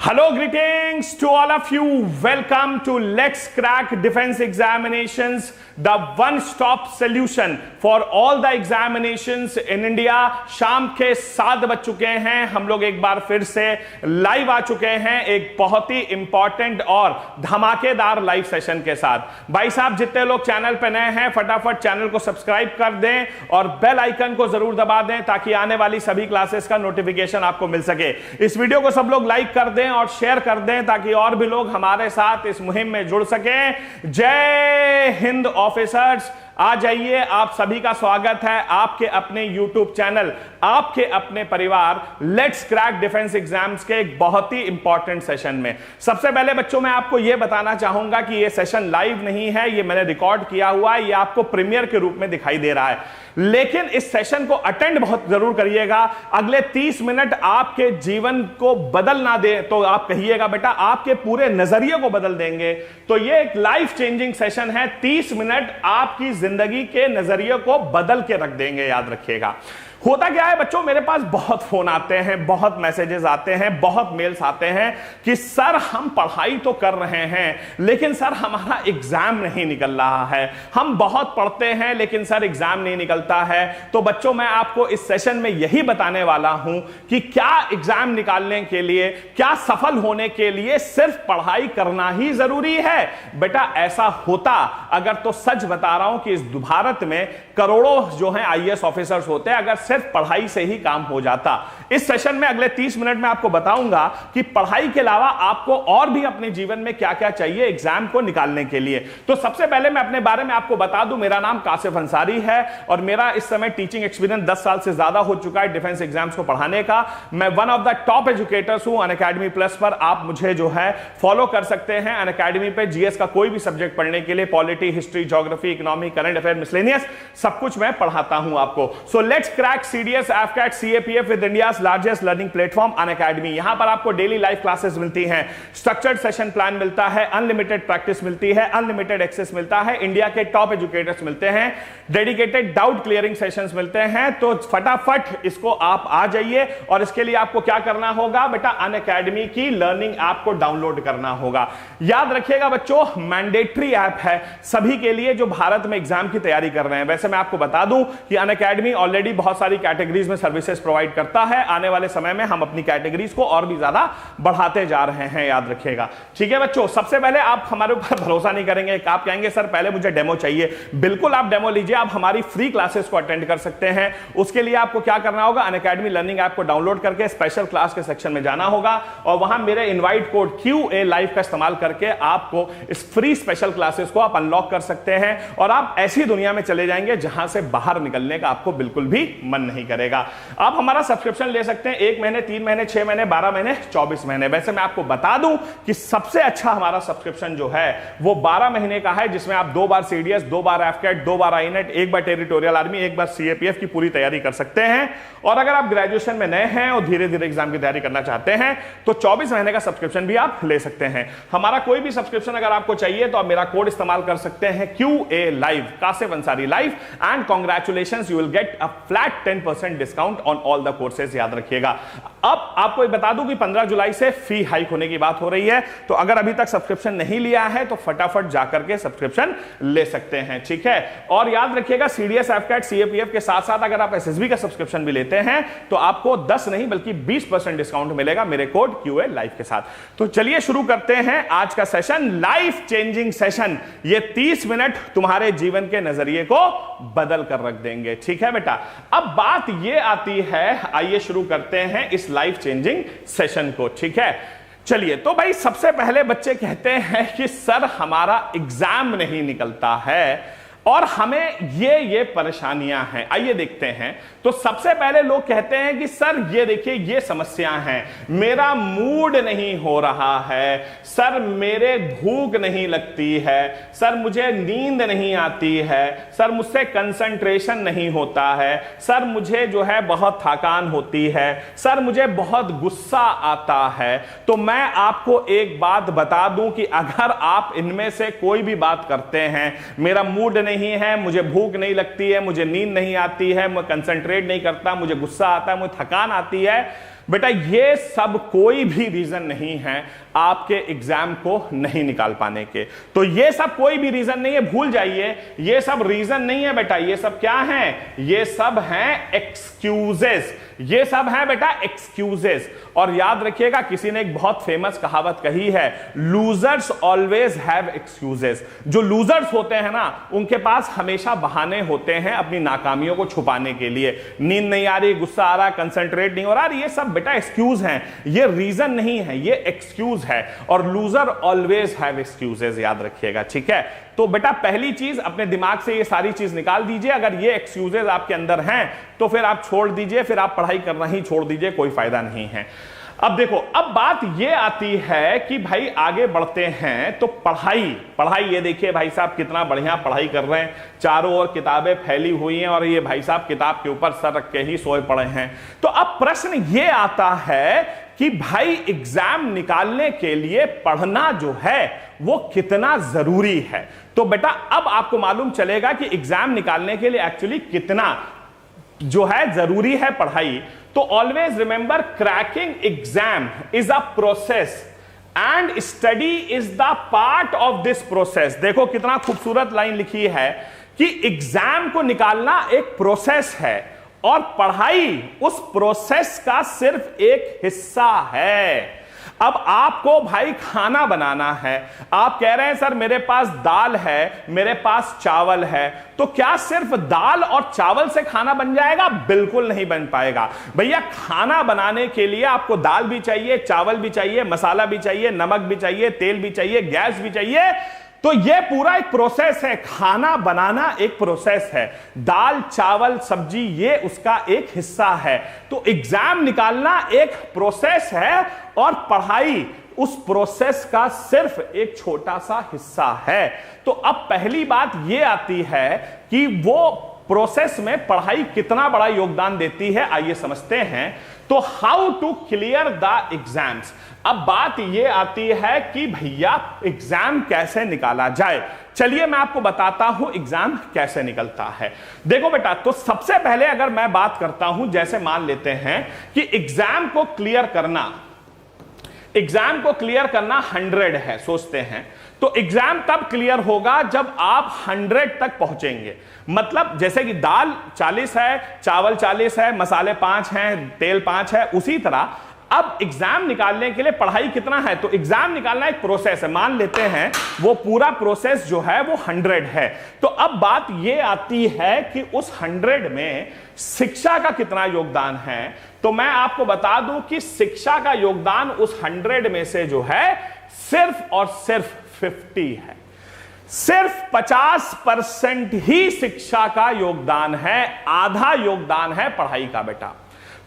Hello, greetings to all of you. Welcome to Let's Crack Defense Examinations, the one-stop solution for all the examinations in India. शाम के 7 बज चुके हैं, हम लोग एक बार फिर से लाइव आ चुके हैं एक बहुत ही इंपॉर्टेंट और धमाकेदार लाइव सेशन के साथ। भाई साहब, जितने लोग चैनल पे नए हैं फटाफट चैनल को सब्सक्राइब कर दें और बेल आइकन को जरूर दबा दें ताकि आने वाली सभी क्लासेस का नोटिफिकेशन आपको मिल सके। इस वीडियो को सब लोग लाइक कर दें और शेयर कर दें ताकि और भी लोग हमारे साथ इस मुहिम में जुड़ सकें। जय हिंद ऑफिसर्स, आ जाइए, आप सभी का स्वागत है आपके अपने YouTube चैनल, आपके अपने परिवार लेट्स क्रैक डिफेंस एग्जाम्स के एक बहुत ही इंपॉर्टेंट सेशन में। सबसे पहले बच्चों, मैं आपको यह बताना चाहूंगा कि यह सेशन लाइव नहीं है, यह मैंने रिकॉर्ड किया हुआ है, यह आपको प्रीमियर के रूप में दिखाई दे रहा है, लेकिन इस सेशन को अटेंड बहुत जरूर करिएगा। अगले 30 मिनट आपके जीवन को बदल ना दे तो आप कहिएगा बेटा आपके पूरे नजरिए को बदल देंगे। तो यह एक लाइफ चेंजिंग सेशन है, 30 मिनट आपकी जिंदगी के नजरिए को बदल के रख देंगे, याद रखिएगा। होता क्या है बच्चों, मेरे पास बहुत फोन आते हैं, बहुत मैसेजेस आते हैं, बहुत मेल्स आते हैं कि सर हम पढ़ाई तो कर रहे हैं लेकिन सर हमारा एग्जाम नहीं निकल रहा है, हम बहुत पढ़ते हैं लेकिन सर एग्जाम नहीं निकलता है। तो बच्चों, मैं आपको इस सेशन में यही बताने वाला हूं कि क्या एग्जाम निकालने के लिए, क्या सफल होने के लिए सिर्फ पढ़ाई करना ही जरूरी है? बेटा ऐसा होता अगर तो सच बता रहा हूं कि इस भारत में करोड़ों जो हैं आईएएस ऑफिसर्स होते हैं अगर सिर्फ पढ़ाई से ही काम हो जाता। इस सेशन में अगले 30 मिनट में आपको बताऊंगा कि पढ़ाई के अलावा आपको और भी अपने जीवन में क्या क्या चाहिए एग्जाम को निकालने के लिए। तो सबसे पहले मैं अपने बारे में आपको बता दूं, मेरा नाम कासिफ अंसारी है और मेरा इस समय टीचिंग एक्सपीरियंस 10 साल से ज्यादा हो चुका है डिफेंस एग्जाम्स को पढ़ाने का। मैं one of the top educators हूं अनअकैडमी प्लस पर। आप मुझे जो है फॉलो कर सकते हैं अनअकैडमी पे। जीएस का कोई भी सब्जेक्ट पढ़ने के लिए, polity, history, geography, economy, current affair, miscellaneous, सब कुछ मैं पढ़ाता हूं आपको। So let's crack CDS, AFCAT, CAPF with India's largest learning platform Unacademy. यहां पर आपको डेली लाइव क्लासेस मिलती हैं, स्ट्रक्चर्ड सेशन प्लान मिलता है, अनलिमिटेड प्रैक्टिस मिलती है, अनलिमिटेड एक्सेस मिलता है, इंडिया के टॉप एजुकेटर्स मिलते हैं, डेडिकेटेड डाउट क्लियरिंग सेशंस मिलते हैं। तो फटाफट इसको आप आ जाइए और इसके लिए आपको क्या करना होगा बेटा, अनअकैडमी की लर्निंग ऐप को डाउनलोड करना होगा। याद रखिएगा बच्चों, मैंडेटरी ऐप है सभी के लिए जो भारत में एग्जाम की तैयारी कर रहे हैं। वैसे मैं आपको बता दूं कि अनअकैडमी ऑलरेडी बहुत सारी कैटेगरीज में सर्विसेज प्रोवाइड करता है। आने वाले समय में हम अपनी कैटेगरीज को और भी ज्यादा बढ़ाते जा रहे हैं, याद रखिएगा। ठीक है बच्चों, सबसे पहले आप हमारे ऊपर भरोसा नहीं करेंगे, आप कहेंगे सर पहले मुझे डेमो चाहिए। बिल्कुल आप डेमो लीजिए, आप हमारी फ्री क्लासेस को अटेंड कर सकते हैं। उसके लिए आपको क्या करना होगा, अनअकैडमी लर्निंग ऐप को डाउनलोड करके स्पेशल क्लास के सेक्शन में जाना होगा और वहां मेरे इनवाइट कोड QA लाइव का इस्तेमाल करके आपको इस फ्री स्पेशल क्लासेस को आप अनलॉक कर सकते हैं और आप ऐसी दुनिया में चले जाएंगे जहां से बाहर निकलने का आपको बिल्कुल भी मन नहीं करेगा। आप हमारा सब्सक्रिप्शन ले सकते हैं 1 महीने, 3 महीने, 6 महीने, 12 महीने, 24 महीने। वैसे मैं आपको बता दूं कि सबसे अच्छा हमारा सब्सक्रिप्शन जो है वो 12 महीने का है, जिसमें आप 2 बार CDS, 2 बार AFCAT, 2 बार INET, 1 बार टेरिटोरियल आर्मी, 1 बार CAPF की पूरी तैयारी कर सकते हैं। और अगर आप ग्रेजुएशन में नए हैं और धीरे धीरे एग्जाम की तैयारी करना चाहते हैं तो 24 महीने का सब्सक्रिप्शन भी आप ले सकते हैं। हमारा कोई भी सब्सक्रिप्शन अगर आपको चाहिए तो आप मेरा कोड इस्तेमाल कर सकते हैं QA live, Kashif Ansari live, and congratulations, you will get a flat 10% discount on all the courses. याद रखिएगा। अब आपको बता दूं कि 15 जुलाई से फी हाइक होने की बात हो रही है, तो अगर अभी तक सब्सक्रिप्शन नहीं लिया है तो फटाफट जाकर के सब्सक्रिप्शन ले सकते हैं। ठीक है, और याद रखिएगा CDS, AFCAT, CAPF के साथ साथ अगर आप SSB का सब्सक्रिप्शन भी लेते हैं तो आपको 10 नहीं बल्कि 20% डिस्काउंट मिलेगा मेरे कोड QA लाइव के साथ। तो चलिए शुरू करते हैं आज का सेशन, लाइफ चेंजिंग सेशन। ये 30 मिनट तुम्हारे जीवन के नजरिए को बदल कर रख देंगे। ठीक है बेटा, अब बात ये आती है, आइए शुरू करते हैं इस लाइफ चेंजिंग सेशन को। ठीक है, चलिए। तो भाई सबसे पहले बच्चे कहते हैं कि सर हमारा एग्जाम नहीं निकलता है और हमें ये परेशानियां हैं। आइए देखते हैं। तो सबसे पहले लोग कहते हैं कि सर ये देखिए ये समस्या है, मेरा मूड नहीं हो रहा है, सर मेरे भूख नहीं लगती है, सर मुझे नींद नहीं आती है, सर मुझसे कंसंट्रेशन नहीं होता है, सर मुझे जो है बहुत थकान होती है, सर मुझे बहुत गुस्सा आता है। तो मैं आपको एक बात बता दूं कि अगर आप इनमें से कोई भी बात करते हैं, मेरा मूड नहीं है, मुझे भूख नहीं लगती है, मुझे नींद नहीं आती है, मैं कंसंट्रेट नहीं करता, मुझे गुस्सा आता है, मुझे थकान आती है, बेटा ये सब कोई भी रीजन नहीं है आपके एग्जाम को नहीं निकाल पाने के। तो ये सब कोई भी रीजन नहीं है, भूल जाइए, ये सब रीजन नहीं है बेटा। ये सब क्या है? ये सब हैं एक्सक्यूजेस। ये सब है बेटा एक्सक्यूजेस। और याद रखिएगा, किसी ने एक बहुत फेमस कहावत कही है, लूजर्स ऑलवेज हैव एक्सक्यूजेस। जो लूजर्स होते हैं ना, उनके पास हमेशा बहाने होते हैं अपनी नाकामियों को छुपाने के लिए। नींद नहीं आ रही, गुस्सा आ रहा, कंसंट्रेट नहीं हो रहा, ये सब बेटा एक्सक्यूज हैं, ये रीजन नहीं है, ये एक्सक्यूज है। और लूजर ऑलवेज हैव एक्सक्यूजेस, याद रखिएगा, ठीक है। तो बेटा पहली चीज, अपने दिमाग से ये सारी चीज निकाल दीजिए। अगर ये एक्सक्यूजेस आपके अंदर हैं तो फिर आप छोड़ दीजिए, फिर आप पढ़ाई करना ही छोड़ दीजिए, कोई फायदा नहीं है। अब देखो, अब बात ये आती है कि भाई आगे बढ़ते हैं तो पढ़ाई ये देखिए भाई साहब कितना बढ़िया पढ़ाई कर रहे हैं, चारों ओर किताबें फैली हुई हैं और ये भाई साहब किताब के ऊपर सर रख के ही सोए पड़े हैं। तो अब प्रश्न ये आता है कि भाई एग्जाम निकालने के लिए पढ़ना जो है वो कितना जरूरी है। तो बेटा अब आपको मालूम चलेगा कि एग्जाम निकालने के लिए एक्चुअली कितना जो है जरूरी है पढ़ाई। तो always remember, cracking exam is a process and study is the part of this process. देखो कितना खूबसूरत लाइन लिखी है कि एग्जाम को निकालना एक प्रोसेस है और पढ़ाई उस प्रोसेस का सिर्फ एक हिस्सा है। अब आपको भाई खाना बनाना है, आप कह रहे हैं सर मेरे पास दाल है, मेरे पास चावल है, तो क्या सिर्फ दाल और चावल से खाना बन जाएगा? बिल्कुल नहीं बन पाएगा भैया। खाना बनाने के लिए आपको दाल भी चाहिए, चावल भी चाहिए, मसाला भी चाहिए, नमक भी चाहिए, तेल भी चाहिए, गैस भी चाहिए। तो यह पूरा एक प्रोसेस है, खाना बनाना एक प्रोसेस है, दाल चावल सब्जी ये उसका एक हिस्सा है। तो एग्जाम निकालना एक प्रोसेस है और पढ़ाई उस प्रोसेस का सिर्फ एक छोटा सा हिस्सा है। तो अब पहली बात यह आती है कि वो प्रोसेस में पढ़ाई कितना बड़ा योगदान देती है, आइए समझते हैं। तो how to clear the exams. अब बात यह आती है कि भैया एग्जाम कैसे निकाला जाए। चलिए मैं आपको बताता हूं एग्जाम कैसे निकलता है। देखो बेटा, तो सबसे पहले अगर मैं बात करता हूं, जैसे मान लेते हैं कि एग्जाम को क्लियर करना 100 है, सोचते हैं तो एग्जाम तब क्लियर होगा जब आप 100 तक पहुंचेंगे। मतलब जैसे कि दाल 40 है, चावल 40 है, मसाले 5 हैं, तेल 5 है, उसी तरह अब एग्जाम निकालने के लिए पढ़ाई कितना है। तो एग्जाम निकालना एक प्रोसेस है, मान लेते हैं वो पूरा प्रोसेस जो है वो 100 है। तो अब बात ये आती है कि उस 100 में शिक्षा का कितना योगदान है। तो मैं आपको बता दूं कि शिक्षा का योगदान उस 100 में से जो है सिर्फ और सिर्फ 50 है। सिर्फ 50% ही शिक्षा का योगदान है, आधा योगदान है पढ़ाई का बेटा।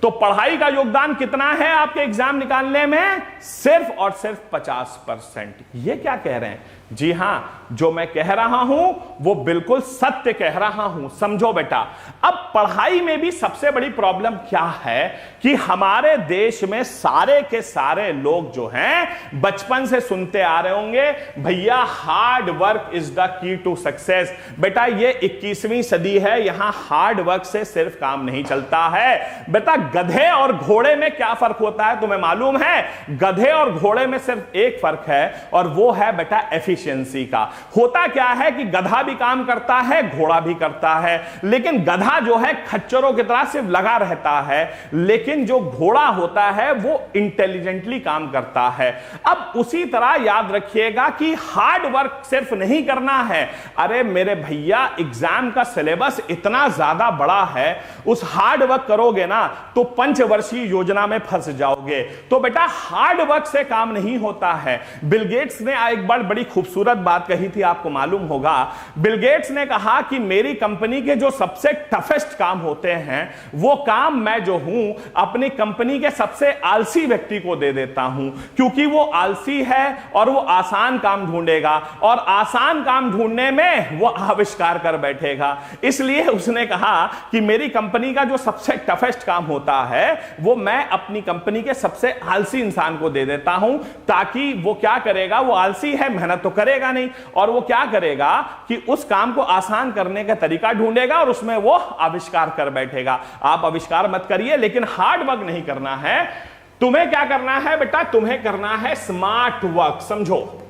तो पढ़ाई का योगदान कितना है आपके एग्जाम निकालने में? सिर्फ और सिर्फ 50%। ये क्या कह रहे हैं? जी हां, जो मैं कह रहा हूं वो बिल्कुल सत्य कह रहा हूं, समझो बेटा। अब पढ़ाई में भी सबसे बड़ी प्रॉब्लम क्या है कि हमारे देश में सारे के सारे लोग जो हैं बचपन से सुनते आ रहे होंगे, भैया hard work is the key to success. बेटा ये 21वीं सदी है, यहां हार्ड वर्क से सिर्फ काम नहीं चलता है। बेटा गधे और घोड़े में क्या फर्क होता है तुम्हें मालूम है? गधे और घोड़े में सिर्फ एक फर्क है और वो है बेटा एफिशिएंसी का। होता क्या है कि गधा भी काम करता है, घोड़ा भी करता है, लेकिन गधा जो है खच्चरों की तरह सिर्फ लगा रहता है, लेकिन जो घोड़ा होता है वो इंटेलिजेंटली काम करता है। अब उसी तरह याद रखिएगा कि हार्ड वर्क सिर्फ नहीं करना है। अरे मेरे भैया एग्जाम का सिलेबस इतना ज्यादा बड़ा है, उस हार्ड वर्क करोगे ना तो पंचवर्षीय योजना में फंस जाओगे। तो बेटा हार्ड वर्क से काम नहीं होता है। बिल गेट्स ने एक बार बड़ी खूबसूरत बात कही थी, आपको मालूम होगा। बिल गेट्स ने कहा कि मेरी कंपनी के जो सबसे टफेस्ट काम होते हैं वो काम मैं जो हूं अपनी कंपनी के सबसे आलसी व्यक्ति को दे देता हूं, क्योंकि वो आलसी है और वो आसान काम ढूंढेगा और आसान काम ढूंढने में वो आविष्कार कर बैठेगा। इसलिए उसने कहा कि मेरी कंपनी का जो सबसे टफेस्ट काम होता है वो मैं अपनी कंपनी के सबसे आलसी इंसान को दे देता हूं, ताकि वो क्या करेगा, वो आलसी है, मेहनत तो करेगा नहीं, और वो क्या करेगा कि उस काम को आसान करने का तरीका ढूंढेगा और उसमें वो आविष्कार कर बैठेगा। आप आविष्कार मत करिए, लेकिन हार्ड वर्क नहीं करना है। तुम्हें क्या करना है बेटा, तुम्हें करना है स्मार्ट वर्क। समझो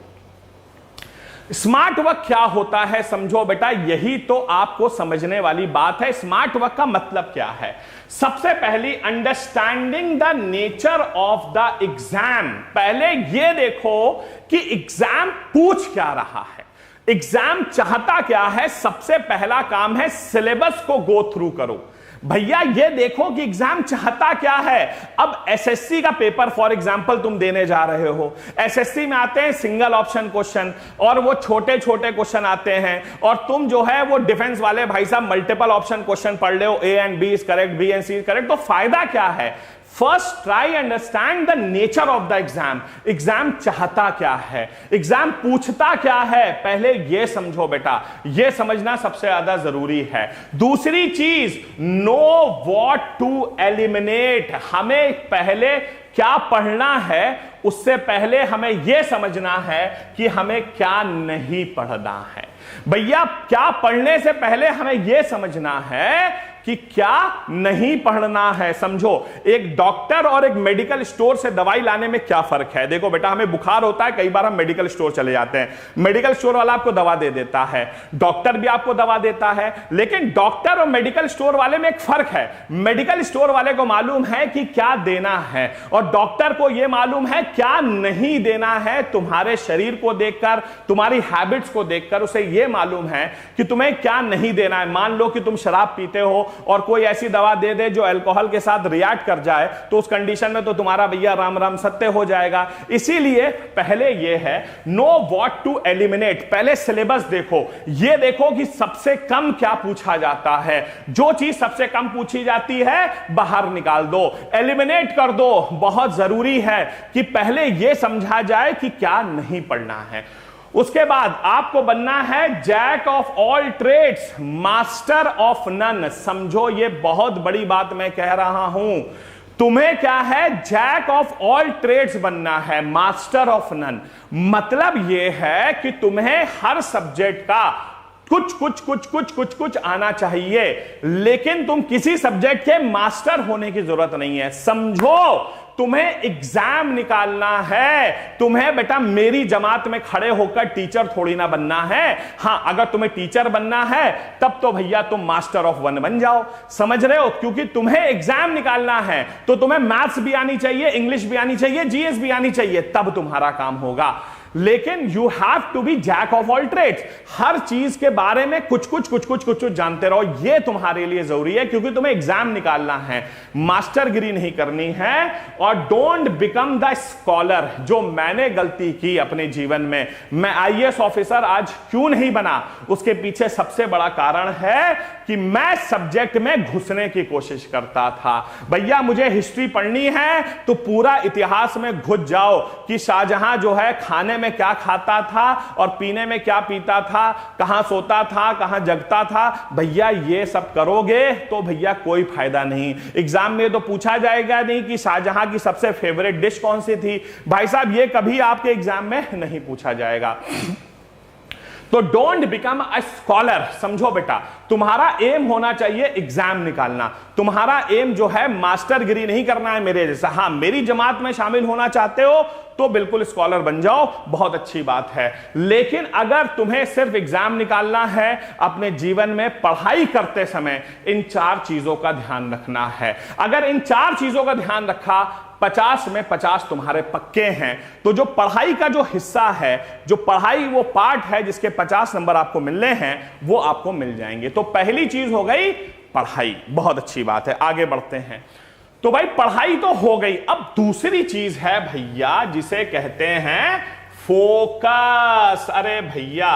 स्मार्ट वर्क क्या होता है, समझो बेटा, यही तो आपको समझने वाली बात है। स्मार्ट वर्क का मतलब क्या है? सबसे पहली, understanding the nature of the exam. पहले ये देखो कि एग्जाम पूछ क्या रहा है, एग्जाम चाहता क्या है। सबसे पहला काम है सिलेबस को गो थ्रू करो। भैया ये देखो कि एग्जाम चाहता क्या है। अब एसएससी का पेपर फॉर एग्जांपल तुम देने जा रहे हो, एसएससी में आते हैं सिंगल ऑप्शन क्वेश्चन और वो छोटे छोटे क्वेश्चन आते हैं, और तुम जो है वो डिफेंस वाले भाई साहब मल्टीपल ऑप्शन क्वेश्चन पढ़ ले हो, A and B is correct, B and C is correct. तो फायदा क्या है? First try understand the nature of the exam. Exam चाहता क्या है, एग्जाम पूछता क्या है, पहले यह समझो बेटा, यह समझना सबसे ज्यादा जरूरी है। दूसरी चीज, नो व्हाट टू एलिमिनेट। हमें पहले क्या पढ़ना है, उससे पहले हमें यह समझना है कि हमें क्या नहीं पढ़ना है। भैया क्या पढ़ने से पहले हमें यह समझना है कि क्या नहीं पढ़ना है। समझो, एक डॉक्टर और एक मेडिकल स्टोर से दवाई लाने में क्या फर्क है? देखो बेटा, हमें बुखार होता है, कई बार हम मेडिकल स्टोर चले जाते हैं, मेडिकल स्टोर वाला आपको दवा दे देता है, डॉक्टर भी आपको दवा देता है, लेकिन डॉक्टर और मेडिकल स्टोर वाले में एक फर्क है। मेडिकल स्टोर वाले को मालूम है कि क्या देना है, और डॉक्टर को यह मालूम है क्या नहीं देना है। तुम्हारे शरीर को देखकर, तुम्हारी हैबिट्स को देखकर उसे यह मालूम है कि तुम्हें क्या नहीं देना है। मान लो कि तुम शराब पीते हो और कोई ऐसी दवा दे दे जो अल्कोहल के साथ रिएक्ट कर जाए, तो उस कंडीशन में तो तुम्हारा भैया राम राम सत्य हो जाएगा। इसीलिए पहले यह है नो व्हाट टू एलिमिनेट। पहले सिलेबस देखो, यह देखो कि सबसे कम क्या पूछा जाता है। जो चीज सबसे कम पूछी जाती है बाहर निकाल दो, एलिमिनेट कर दो। बहुत जरूरी है कि पहले यह समझा जाए कि क्या नहीं पढ़ना है। उसके बाद आपको बनना है jack of all trades, master of none. समझो, ये बहुत बड़ी बात मैं कह रहा हूं। तुम्हें क्या है? जैक ऑफ ऑल ट्रेड्स बनना है, मास्टर ऑफ नन। मतलब यह है कि तुम्हें हर सब्जेक्ट का कुछ आना चाहिए, लेकिन तुम किसी सब्जेक्ट के मास्टर होने की जरूरत नहीं है। समझो, तुम्हें एग्जाम निकालना है, तुम्हें बेटा मेरी जमात में खड़े होकर टीचर थोड़ी ना बनना है। हां, अगर तुम्हें टीचर बनना है तब तो भैया तुम मास्टर ऑफ वन बन जाओ। समझ रहे हो? क्योंकि तुम्हें एग्जाम निकालना है तो तुम्हें मैथ्स भी आनी चाहिए, इंग्लिश भी आनी चाहिए, जीएस भी आनी चाहिए, तब तुम्हारा काम होगा। लेकिन you have to be jack of all trades. हर चीज के बारे में कुछ जानते रहो। यह तुम्हारे लिए जरूरी है, क्योंकि तुम्हें एग्जाम निकालना है, मास्टरगिरी नहीं करनी है। और डोंट बिकम द स्कॉलर। जो मैंने गलती की अपने जीवन में, मैं आईएएस ऑफिसर आज क्यों नहीं बना, उसके पीछे सबसे बड़ा कारण है कि मैं सब्जेक्ट में घुसने की कोशिश करता था। भैया मुझे हिस्ट्री पढ़नी है तो पूरा इतिहास में घुस जाओ कि शाहजहां जो है खाने में क्या खाता था और पीने में क्या पीता था, कहां सोता था, कहां जगता था। भैया ये सब करोगे तो भैया कोई फायदा नहीं। एग्जाम में तो पूछा जाएगा नहीं कि शाहजहां की सबसे फेवरेट डिश कौन सी थी। भाई साहब ये कभी आपके एग्जाम में नहीं पूछा जाएगा। तो डोंट बिकम अ स्कॉलर। समझो बेटा, तुम्हारा एम होना चाहिए एग्जाम निकालना। तुम्हारा एम जो है मास्टरगिरी नहीं करना है मेरे जैसा। हां, मेरी जमात में शामिल होना चाहते हो तो बिल्कुल स्कॉलर बन जाओ, बहुत अच्छी बात है। लेकिन अगर तुम्हें सिर्फ एग्जाम निकालना है, अपने जीवन में पढ़ाई करते समय इन 4 चीजों का ध्यान रखना है। अगर इन 4 चीजों का ध्यान रखा, 50 में 50 तुम्हारे पक्के हैं। तो जो पढ़ाई का जो हिस्सा है, जो पढ़ाई वो पार्ट है जिसके 50 नंबर आपको मिलने हैं, वो आपको मिल जाएंगे। तो पहली चीज हो गई पढ़ाई, बहुत अच्छी बात है। आगे बढ़ते हैं। तो भाई पढ़ाई तो हो गई, अब दूसरी चीज है भैया जिसे कहते हैं फोकस। अरे भैया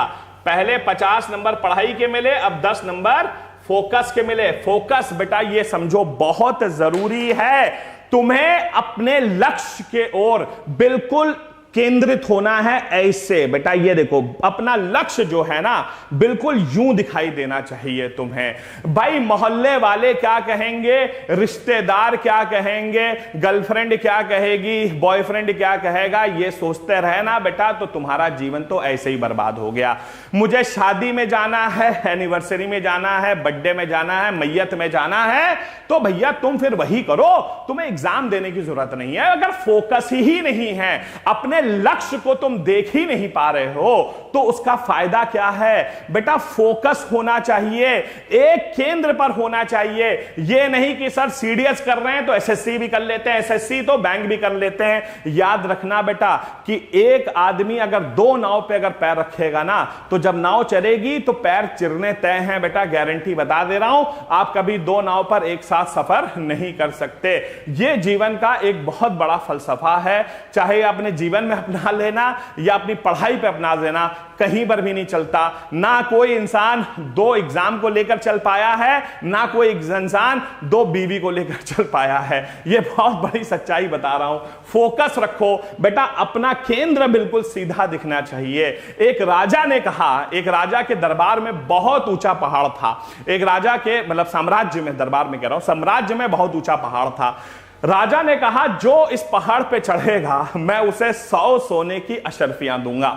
पहले 50 नंबर पढ़ाई के मिले, अब 10 नंबर फोकस के मिले। फोकस बेटा ये समझो बहुत जरूरी है। तुम्हें अपने लक्ष्य के ओर बिल्कुल केंद्रित होना है ऐसे बेटा, ये देखो अपना लक्ष्य जो है ना बिल्कुल यूं दिखाई देना चाहिए तुम्हें। भाई मोहल्ले वाले क्या कहेंगे, रिश्तेदार क्या कहेंगे, गर्लफ्रेंड क्या कहेगी, बॉयफ्रेंड क्या कहेगा, ये सोचते रहे ना बेटा तो तुम्हारा जीवन तो ऐसे ही बर्बाद हो गया। मुझे शादी में जाना है, एनिवर्सरी में जाना है, बर्थडे में जाना है, मैयत में जाना है, तो भैया तुम फिर वही करो, तुम्हें एग्जाम देने की जरूरत नहीं है। अगर फोकस ही नहीं है, अपने लक्ष्य को तुम देख ही नहीं पा रहे हो, तो उसका फायदा क्या है बेटा। फोकस होना चाहिए, एक केंद्र पर होना चाहिए। यह नहीं कि सर सीडीएस कर रहे हैं तो एसएससी भी कर लेते हैं, एसएससी तो बैंक भी कर लेते हैं। याद रखना बेटा कि एक आदमी अगर दो नाव पे अगर पैर रखेगा ना, तो जब नाव चलेगी तो पैर चिरने तय हैं बेटा, गारंटी बता दे रहा हूं। आप कभी दो नाव पर एक साथ सफर नहीं कर सकते। यह जीवन का एक बहुत बड़ा फलसफा है, चाहे अपने जीवन में अपना लेना या अपनी पढ़ाई पे अपना लेना, कहीं पर भी नहीं चलता। ना कोई इंसान दो एग्जाम को लेकर चल पाया है, ना कोई इंसान दो बीवी को लेकर चल पाया है। यह बहुत बड़ी सच्चाई बता रहा हूं। फोकस रखो बेटा, अपना केंद्र बिल्कुल सीधा दिखना चाहिए। एक राजा ने कहा, एक राजा के दरबार में बहुत ऊंचा पहाड़ था, एक राजा के मतलब साम्राज्य में, दरबार में कह रहा हूं, साम्राज्य में बहुत ऊंचा पहाड़ था। राजा ने कहा जो इस पहाड़ पे चढ़ेगा मैं उसे 100 सोने की अशर्फियां दूंगा।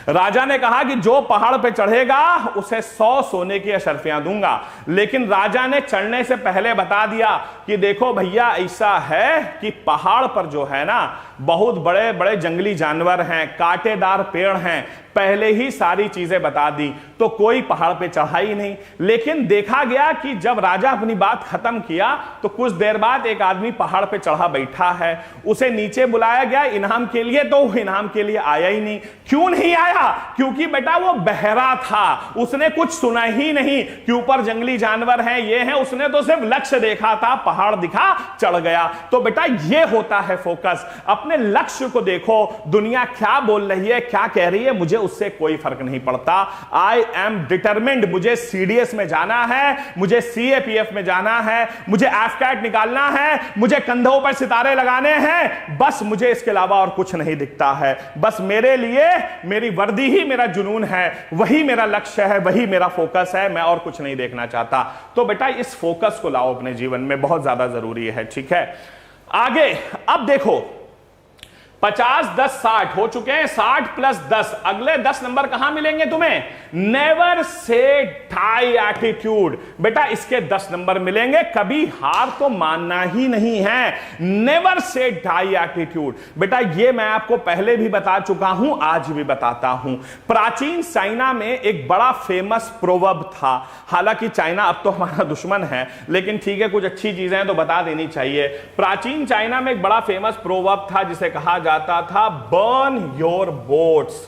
राजा ने कहा कि जो पहाड़ पे चढ़ेगा उसे 100 सोने की अशर्फियां दूंगा। लेकिन राजा ने चढ़ने से पहले बता दिया कि देखो भैया ऐसा है कि पहाड़ पर जो है ना बहुत बड़े बड़े जंगली जानवर हैं, कांटेदार पेड़ हैं, पहले ही सारी चीजें बता दी, तो कोई पहाड़ पे चढ़ा ही नहीं। लेकिन देखा गया कि जब राजा अपनी बात खत्म किया तो कुछ देर बाद एक आदमी पहाड़ पे चढ़ा बैठा है, उसे नीचे बुलाया गया इनाम के लिए, तो वो इनाम के लिए आया ही नहीं। क्यों नहीं आया? क्योंकि बेटा वो बहरा था, उसने कुछ सुना ही नहीं कि ऊपर जंगली जानवर हैं, ये हैं, उसने तो सिर्फ लक्ष्य देखा था, पहाड़ दिखा, चढ़ गया। तो बेटा ये होता है फोकस। अपने लक्ष्य को देखो, दुनिया क्या बोल रही है, क्या कह रही है, मुझे उससे कोई फर्क नहीं पड़ता। आई एम डिटरमिन्ड, मुझे सीडीएस में जाना है, मुझे सीएपीएफ में जाना है, मुझे एफकैट निकालना है, मुझे कंधों पर सितारे लगाने हैं, बस मुझे इसके अलावा और कुछ नहीं दिखता है। बस मेरे लिए मेरी वर्दी ही मेरा जुनून है, वही मेरा लक्ष्य है, वही मेरा फोकस है, मैं और कुछ नहीं देखना चाहता। तो बेटा इस फोकस को लाओ अपने जीवन में, बहुत ज्यादा जरूरी है। ठीक है, आगे अब देखो 50, 10, 60 हो चुके हैं, 60 प्लस 10, अगले 10 नंबर कहां मिलेंगे तुम्हें? Never say die attitude. बेटा इसके 10 नंबर मिलेंगे, कभी हार तो मानना ही नहीं है। नेवर से डाई एटीट्यूड, बेटा ये मैं आपको पहले भी बता चुका हूं, आज भी बताता हूं। प्राचीन चाइना में एक बड़ा फेमस प्रोवर्ब था, हालांकि चाइना अब तो हमारा दुश्मन है, लेकिन ठीक है कुछ अच्छी चीजें तो बता देनी चाहिए। प्राचीन चाइना में एक बड़ा फेमस प्रोवर्ब था जिसे कहा जाता था बर्न योर बोट्स।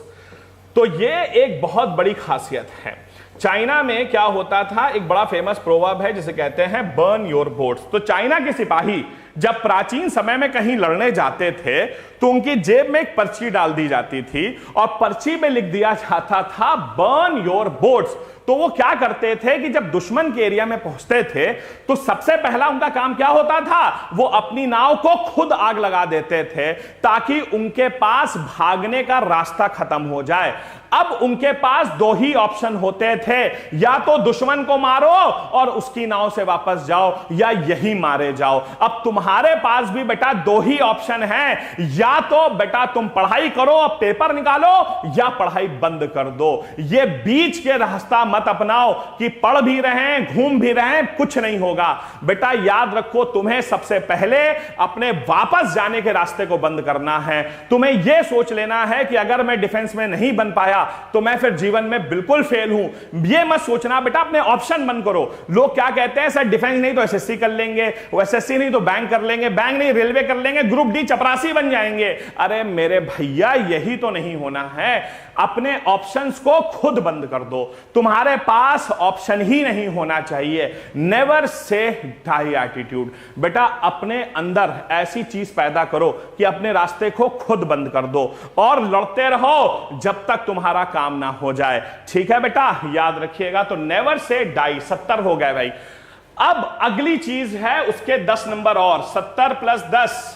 तो ये एक बहुत बड़ी खासियत है। चाइना में क्या होता था, एक बड़ा फेमस प्रोवर्ब है जिसे कहते हैं बर्न योर बोट्स। तो चाइना के सिपाही जब प्राचीन समय में कहीं लड़ने जाते थे तो उनकी जेब में एक पर्ची डाल दी जाती थी और पर्ची में लिख दिया जाता था बर्न योर बोट्स। तो वो क्या करते थे कि जब दुश्मन के एरिया में पहुंचते थे तो सबसे पहला उनका काम क्या होता था, वो अपनी नाव को खुद आग लगा देते थे ताकि उनके पास भागने का रास्ता खत्म हो जाए। अब उनके पास दो ही ऑप्शन होते थे, या तो दुश्मन को मारो और उसकी नाव से वापस जाओ, या यही मारे जाओ। अब तुम्हारे पास भी बेटा दो ही ऑप्शन हैं, या तो बेटा तुम पढ़ाई करो और पेपर निकालो, या पढ़ाई बंद कर दो। ये बीच के रास्ता मत अपनाओ कि पढ़ भी रहे घूम भी रहे, कुछ नहीं होगा। बेटा याद रखो, तुम्हें सबसे पहले अपने वापस जाने के रास्ते को बंद करना है। तुम्हें यह सोच लेना है कि अगर मैं डिफेंस में नहीं बन पाया तो मैं फिर जीवन में बिल्कुल फेल हूं। यह मत सोचना बेटा, अपने ऑप्शन बंद करो। लोग क्या कहते हैं, सर डिफेंस नहीं तो एसएससी कर लेंगे, एसएससी नहीं तो बैंक कर लेंगे, बैंक नहीं रेलवे कर लेंगे, ग्रुप डी चपरासी बन जाएंगे। अरे मेरे भैया यही तो नहीं होना है। अपने ऑप्शंस को खुद बंद कर दो, तुम्हारे पास ऑप्शन ही नहीं होना चाहिए। Never say die attitude. बेटा अपने अंदर ऐसी चीज पैदा करो कि अपने रास्ते को खुद बंद कर दो और लड़ते रहो जब तक तुम्हारा काम ना हो जाए। ठीक है बेटा, याद रखिएगा। तो नेवर से डाई, 70 हो गए भाई। अब अगली चीज है उसके 10 नंबर और, 70 प्लस 10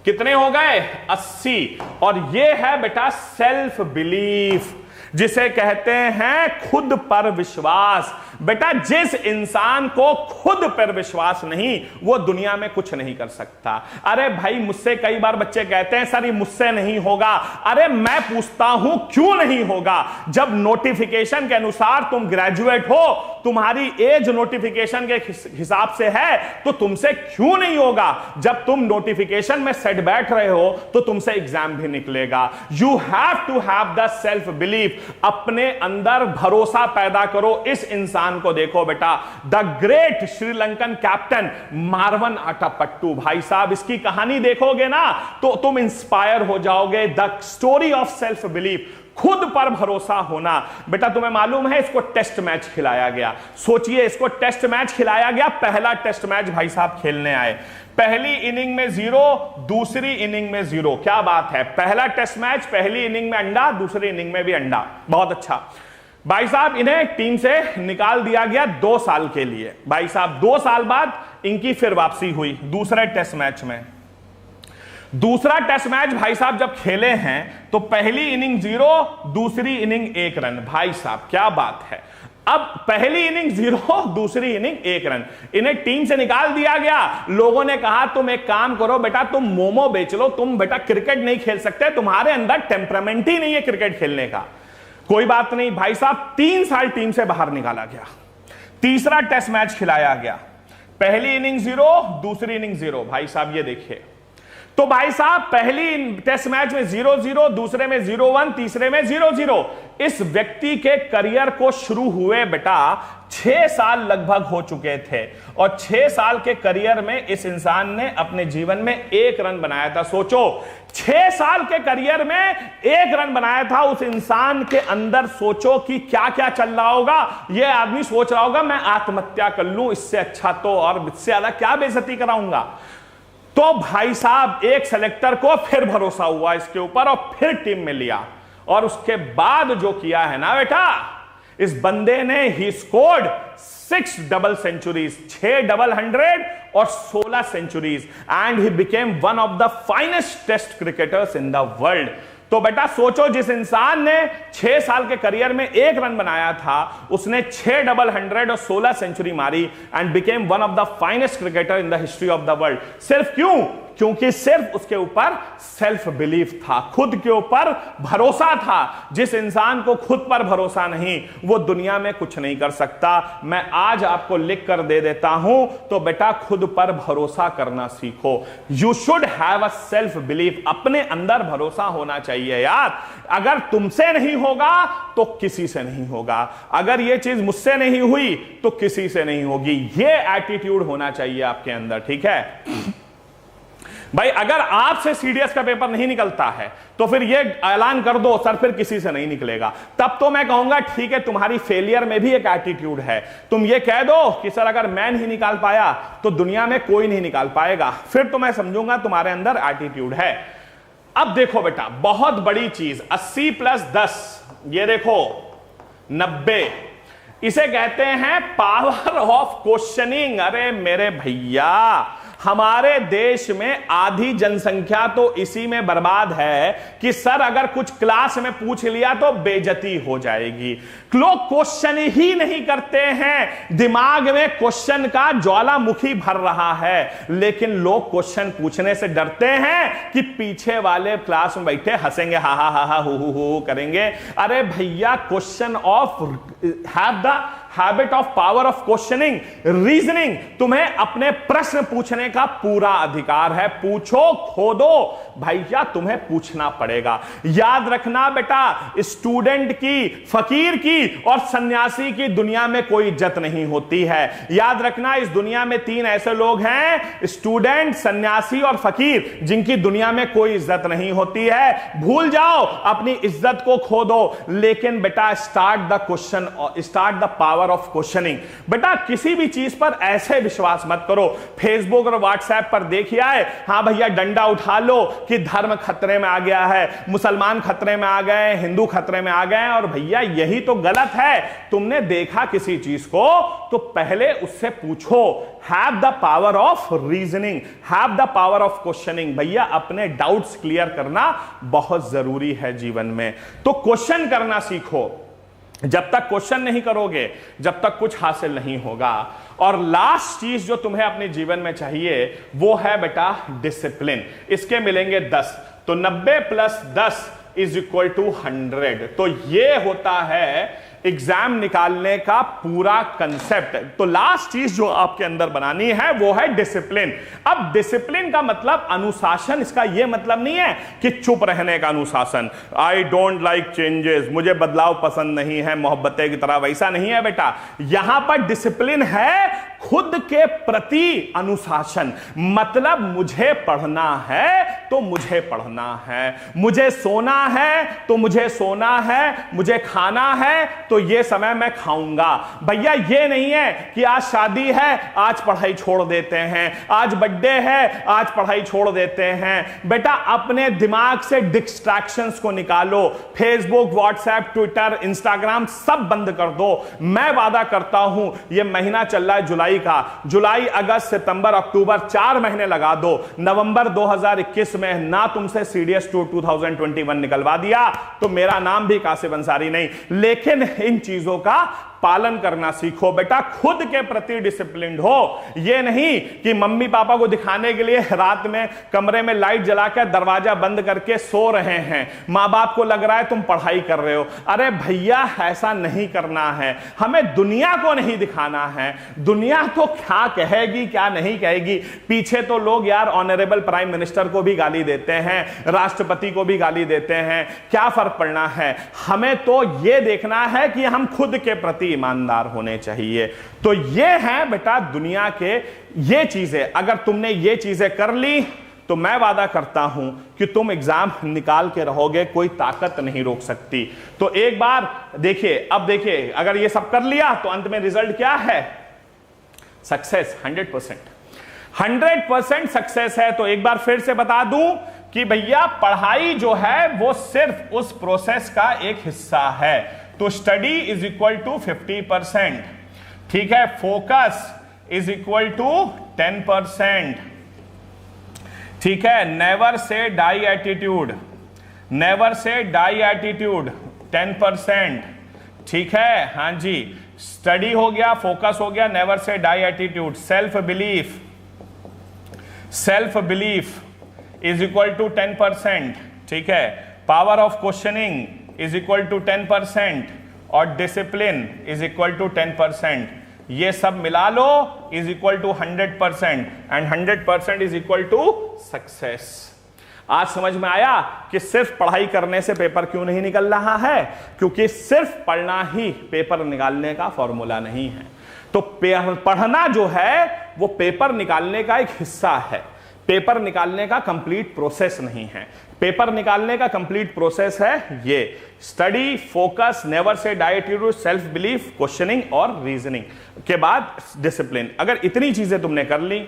कितने हो गए? 80। और ये है बेटा सेल्फ बिलीफ, जिसे कहते हैं खुद पर विश्वास। बेटा जिस इंसान को खुद पर विश्वास नहीं, वो दुनिया में कुछ नहीं कर सकता। अरे भाई, मुझसे कई बार बच्चे कहते हैं सर ये मुझसे नहीं होगा। अरे मैं पूछता हूं क्यों नहीं होगा? जब नोटिफिकेशन के अनुसार तुम ग्रेजुएट हो, तुम्हारी एज नोटिफिकेशन के हिसाब से है, तो तुमसे क्यों नहीं होगा? जब तुम नोटिफिकेशन में सेट बैठ रहे हो तो तुमसे एग्जाम भी निकलेगा। You have to have the self belief. अपने अंदर भरोसा पैदा करो। इस इंसान को देखो बेटा, the great Sri Lankan captain Marvan Atapattu. भाई साहब, इसकी कहानी देखोगे ना तो तुम इंस्पायर हो जाओगे। The story of self belief, खुद पर भरोसा होना। बेटा तुम्हें मालूम है इसको टेस्ट मैच खिलाया गया। सोचिए, इसको टेस्ट मैच खिलाया गया। पहला टेस्ट मैच भाई साहब खेलने आए, पहली इनिंग में 0, दूसरी इनिंग में 0। क्या बात है, पहला टेस्ट मैच, पहली इनिंग में अंडा, दूसरी इनिंग में भी अंडा। बहुत अच्छा। भाई साहब इन्हें टीम से निकाल दिया गया 2 साल के लिए। भाई साहब 2 साल बाद इनकी फिर वापसी हुई दूसरे टेस्ट मैच में। दूसरा टेस्ट मैच भाई साहब जब खेले हैं तो पहली इनिंग 0, दूसरी इनिंग 1 रन। भाई साहब क्या बात है। अब पहली इनिंग 0, दूसरी इनिंग 1 रन। इन्हें टीम से निकाल दिया गया। लोगों ने कहा तुम एक काम करो बेटा, तुम मोमो बेच लो, तुम बेटा क्रिकेट नहीं खेल सकते, तुम्हारे अंदर टेम्परामेंट ही नहीं है क्रिकेट खेलने का। कोई बात नहीं भाई साहब, 3 साल टीम से बाहर निकाला गया। तीसरा टेस्ट मैच खिलाया गया, पहली इनिंग 0, दूसरी इनिंग 0। भाई साहब ये देखिए, तो भाई साहब पहली टेस्ट मैच में 0-0, दूसरे में 0-1, तीसरे में 0-0। इस व्यक्ति के करियर को शुरू हुए बेटा 6 साल लगभग हो चुके थे, और 6 साल के करियर में इस इंसान ने अपने जीवन में 1 रन बनाया था। सोचो, 6 साल के करियर में 1 रन बनाया था उस इंसान के अंदर। सोचो कि क्या क्या चल रहा होगा। यह आदमी सोच रहा होगा मैं आत्महत्या कर लूं, इससे अच्छा तो और इससे ज्यादा क्या बेइज्जती कराऊंगा। तो भाई साहब एक सेलेक्टर को फिर भरोसा हुआ इसके ऊपर और फिर टीम में लिया, और उसके बाद जो किया है ना बेटा, इस बंदे ने ही स्कोर्ड 6 डबल सेंचुरीज, 6 डबल 100 और 16 सेंचुरीज, and he became one of the finest test cricketers in the world. तो बेटा सोचो, जिस इंसान ने 6 साल के करियर में 1 रन बनाया था, उसने 6 डबल 100 और 16 सेंचुरी मारी and became one of the finest cricketer in the history of the world. सिर्फ क्यों? क्योंकि सिर्फ उसके ऊपर सेल्फ बिलीफ था, खुद के ऊपर भरोसा था। जिस इंसान को खुद पर भरोसा नहीं, वो दुनिया में कुछ नहीं कर सकता। मैं आज आपको लिख कर दे देता हूं, तो बेटा खुद पर भरोसा करना सीखो। You should have a self belief. अपने अंदर भरोसा होना चाहिए यार। अगर तुमसे नहीं होगा तो किसी से नहीं होगा। अगर ये चीज मुझसे नहीं हुई तो किसी से नहीं होगी। ये एटीट्यूड होना चाहिए आपके अंदर, ठीक है भाई। अगर आपसे सीडीएस का पेपर नहीं निकलता है तो फिर ये ऐलान कर दो सर फिर किसी से नहीं निकलेगा। तब तो मैं कहूंगा ठीक है, तुम्हारी फेलियर में भी एक एटीट्यूड है। तुम ये कह दो कि सर अगर मैं नहीं निकाल पाया तो दुनिया में कोई नहीं निकाल पाएगा, फिर तो मैं समझूंगा तुम्हारे अंदर एटीट्यूड है। अब देखो बेटा, बहुत बड़ी चीज 80 + 10, ये देखो 90, इसे कहते हैं पावर ऑफ क्वेश्चनिंग। अरे मेरे भैया, हमारे देश में आधी जनसंख्या तो इसी में बर्बाद है कि सर अगर कुछ क्लास में पूछ लिया तो बेइज्जती हो जाएगी। लोग क्वेश्चन ही नहीं करते हैं। दिमाग में क्वेश्चन का ज्वालामुखी भर रहा है, लेकिन लोग क्वेश्चन पूछने से डरते हैं कि पीछे वाले क्लास में बैठे हंसेंगे, हा हा हा हा हु करेंगे। अरे भैया, question of have the habit of power of questioning, reasoning. तुम्हें अपने प्रश्न पूछने का पूरा अधिकार है। पूछो, खोदो भैया, तुम्हें पूछना पड़ेगा। याद रखना बेटा, स्टूडेंट की, फकीर की और सन्यासी की दुनिया में कोई इज्जत नहीं होती है। याद रखना, इस दुनिया में 3 ऐसे लोग हैं, स्टूडेंट, सन्यासी और फकीर, जिनकी दुनिया में कोई इज्जत नहीं होती है। भूल जाओ, अपनी इज्जत को खो दो, लेकिन बेटा start the question, start the power power of questioning. बेटा किसी भी चीज पर ऐसे विश्वास मत करो, फेसबुक और व्हाट्सएप पर देखिए आए, हाँ भैया डंडा उठा लो कि धर्म खतरे में आ गया है, मुसलमान खतरे में आ गए, हिंदू खतरे में आ गए, और भैया यही तो गलत है। तुमने देखा किसी चीज को तो पहले उससे पूछो। Have the power of reasoning, have the power of questioning. भैया अपने डाउट्स क्लियर करना बहुत जरूरी है जीवन में, तो क्वेश्चन करना सीखो। जब तक क्वेश्चन नहीं करोगे जब तक कुछ हासिल नहीं होगा। और लास्ट चीज जो तुम्हें अपने जीवन में चाहिए वो है बेटा डिसिप्लिन। इसके मिलेंगे 10, तो 90 + 10 = 100। तो ये होता है एग्जाम निकालने का पूरा कंसेप्ट। तो लास्ट चीज जो आपके अंदर बनानी है वो है डिसिप्लिन। अब डिसिप्लिन का मतलब अनुशासन, इसका यह मतलब नहीं है कि चुप रहने का अनुशासन, आई डोंट लाइक चेंजेस, मुझे बदलाव पसंद नहीं है मोहब्बतें की तरह, वैसा नहीं है बेटा। यहां पर डिसिप्लिन है खुद के प्रति अनुशासन। मतलब मुझे पढ़ना है तो मुझे पढ़ना है, मुझे सोना है तो मुझे सोना है, मुझे खाना है तो ये समय मैं खाऊंगा। भैया ये नहीं है कि आज शादी है आज पढ़ाई छोड़ देते हैं, आज बर्थडे है आज पढ़ाई छोड़ देते हैं। बेटा अपने दिमाग से डिस्ट्रैक्शंस को निकालो, फेसबुक, व्हाट्सएप, ट्विटर, इंस्टाग्राम सब बंद कर दो। मैं वादा करता हूं ये महीना चल रहा है जुलाई का, जुलाई, अगस्त, सितंबर, अक्टूबर 4 महीने लगा दो, नवंबर 2021 में ना तुमसे सीडीएस 2021 निकलवा दिया तो मेरा नाम भी कासिफ अंसारी नहीं। लेकिन इन चीजों का पालन करना सीखो। बेटा खुद के प्रति डिसिप्लिन्ड हो, यह नहीं कि मम्मी पापा को दिखाने के लिए रात में कमरे में लाइट जलाकर दरवाजा बंद करके सो रहे हैं, मां बाप को लग रहा है तुम पढ़ाई कर रहे हो। अरे भैया ऐसा नहीं करना है, हमें दुनिया को नहीं दिखाना है। दुनिया तो क्या कहेगी क्या नहीं कहेगी। पीछे तो लोग यार ऑनरेबल प्राइम मिनिस्टर को भी गाली देते हैं, राष्ट्रपति को भी गाली देते हैं, क्या फर्क पड़ना है। हमें तो यह देखना है कि हम खुद के प्रति ईमानदार होने चाहिए। तो ये है बेटा दुनिया के ये चीजें, अगर तुमने ये चीजें कर ली तो मैं वादा करता हूं कि तुम एग्जाम निकाल के रहोगे, कोई ताकत नहीं रोक सकती। तो एक बार देखिए, अब देखिए अगर ये सब कर लिया तो अंत में रिजल्ट क्या है? सक्सेस 100% सक्सेस है। तो एक बार फिर से बता दूं कि भैया पढ़ाई जो है वो सिर्फ उस प्रोसेस का एक हिस्सा है। तो स्टडी इज इक्वल टू 50%, ठीक है। फोकस इज इक्वल टू 10%, ठीक है। Never say die attitude, never say die attitude 10%, ठीक है। हां जी, स्टडी हो गया, फोकस हो गया, never say die attitude. Self belief, self belief is equal to 10%, ठीक है। Power of questioning is equal to 10% और डिसिप्लिन इज इक्वल टू 10%। ये सब मिला लो is equal to 100% and 100% is equal to success. आज समझ में आया कि सिर्फ पढ़ाई करने से पेपर क्यों नहीं निकल रहा है? क्योंकि सिर्फ पढ़ना ही पेपर निकालने का फॉर्मूला नहीं है। तो पढ़ना जो है वो पेपर निकालने का एक हिस्सा है, पेपर निकालने का कंप्लीट प्रोसेस नहीं है। पेपर निकालने का कंप्लीट प्रोसेस है ये study, focus, never say die attitude, self belief, questioning और रीजनिंग के बाद डिसिप्लिन। अगर इतनी चीजें तुमने कर ली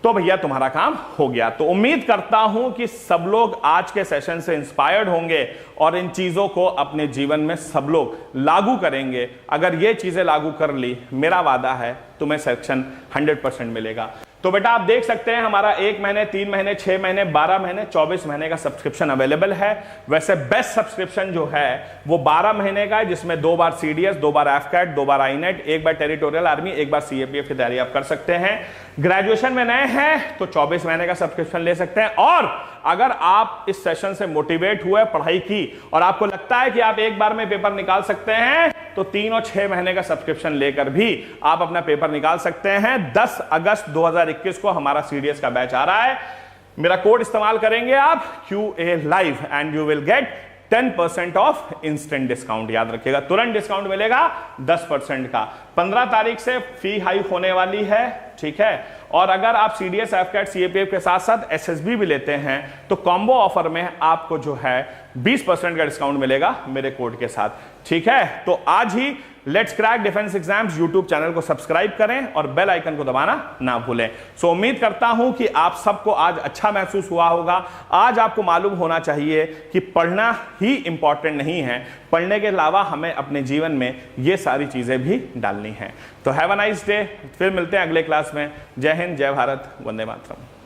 तो भैया तुम्हारा काम हो गया। तो उम्मीद करता हूं कि सब लोग आज के सेशन से इंस्पायर्ड होंगे और इन चीजों को अपने जीवन में सब लोग लागू करेंगे। अगर ये चीजें लागू कर ली, मेरा वादा है तुम्हें सिलेक्शन 100% मिलेगा। तो बेटा आप देख सकते हैं हमारा 1 महीने, 3 महीने, 6 महीने, 12 महीने, 24 महीने का सब्सक्रिप्शन अवेलेबल है। वैसे बेस्ट सब्सक्रिप्शन जो है वो 12 महीने का है, जिसमें 2 बार सीडीएस, 2 बार एफकैट, 2 बार आईनेट, 1 बार टेरिटोरियल आर्मी, 1 बार सीएपीएफ की तैयारी आप कर सकते हैं। ग्रेजुएशन में नए हैं तो 24 महीने का सब्सक्रिप्शन ले सकते हैं। और अगर आप इस सेशन से मोटिवेट हुए, पढ़ाई की और आपको लगता है कि आप एक बार में पेपर निकाल सकते हैं तो 3 और 6 महीने का सब्सक्रिप्शन लेकर भी आप अपना पेपर निकाल सकते हैं। 10 अगस्त 2021 को हमारा सीडीएस का बैच आ रहा है। मेरा कोड इस्तेमाल करेंगे आप QA Live and you will get 10% of instant discount. याद रखिएगा, तुरंत डिस्काउंट मिलेगा 10% का। 15 तारीख से फी हाइक होने वाली है, ठीक है। और अगर आप सीडीएस, एफकैट, सीएपीएफ के साथ साथ एसएसबी भी लेते हैं तो कॉम्बो ऑफर में आपको जो है 20% का डिस्काउंट मिलेगा मेरे कोड के साथ, ठीक है। तो आज ही let's crack defence exams YouTube channel को सब्सक्राइब करें और बेल आइकन को दबाना ना भूलें। सो उम्मीद करता हूं कि आप सबको आज अच्छा महसूस हुआ होगा। आज आपको मालूम होना चाहिए कि पढ़ना ही इंपॉर्टेंट नहीं है, पढ़ने के अलावा हमें अपने जीवन में ये सारी चीजें भी डालनी हैं। तो हैव अ नाइस डे। फिर मिलते हैं अगले क्लास में। जय हिंद, जय भारत, वंदे मातरम।